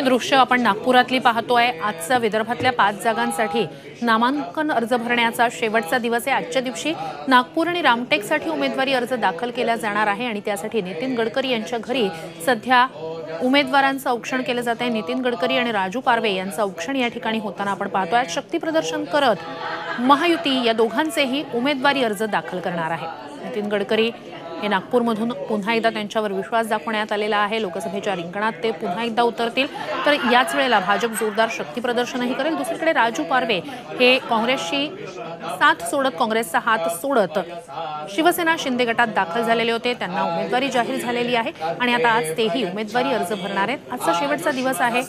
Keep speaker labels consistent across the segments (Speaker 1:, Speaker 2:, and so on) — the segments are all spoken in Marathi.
Speaker 1: दृश्य आपण नागपुरातली पाहतोय। आजचा विदर्भातल्या 5 जागांसाठी नामांकन अर्ज भरण्याचा शेवटचा दिवस आहे। आजच्या दिवशी नागपूर आणि रामटेकसाठी उमेदवारी अर्ज दाखल केला जाणार आहे आणि त्यासाठी नितीन गडकरी यांच्या घरी सध्या उमेदवारांचं औक्षण केलं जात आहे। नितीन गडकरी आणि राजू पारवे यांचं औक्षण या ठिकाणी होताना आपण पाहतोय। आज शक्ती प्रदर्शन करत महायुती या दोघांचेही उमेदवारी अर्ज दाखल करणार आहे। नितीन गडकरी हे नागपूरमधून पुन्हा एकदा त्यांच्यावर विश्वास दाखवण्यात आलेला आहे। लोकसभेच्या रिंगणात ते पुन्हा एकदा उतरतील, तर याच वेळेला भाजप जोरदार शक्ती प्रदर्शनही करेल। दुसरीकडे राजू पारवे हे काँग्रेसची साथ सोडत, काँग्रेसचा हात सोडत शिवसेना शिंदे गटात दाखल झालेले होते। त्यांना उमेदवारी जाहीर झालेली आहे आणि आता आज तेही उमेदवारी अर्ज भरणार आहेत। आजचा शेवटचा दिवस आहे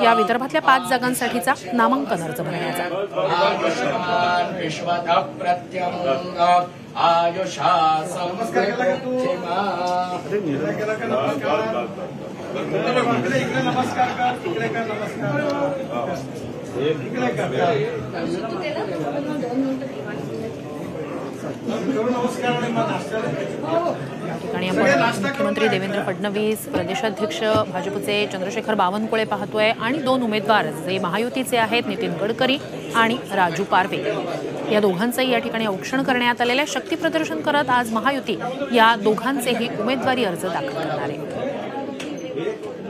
Speaker 1: या विदर्भातल्या 5 जागांसाठीचा नामांकन अर्ज भरण्याचा।
Speaker 2: आयुषा नमस्कार
Speaker 1: मुख्यमंत्री देवेंद्र फडणवीस, प्रदेशाध्यक्ष भाजपचे चंद्रशेखर बावनकुळे पाहतोय आणि 2 उमेदवार जे महायुतीचे आहेत, नितीन गडकरी आणि राजू पारवे, या दोघांचंही या ठिकाणी औक्षण करण्यात आलेलं आहे। शक्ती प्रदर्शन करत आज महायुती या दोघांचेही उमेदवारी अर्ज दाखल करणार आहे।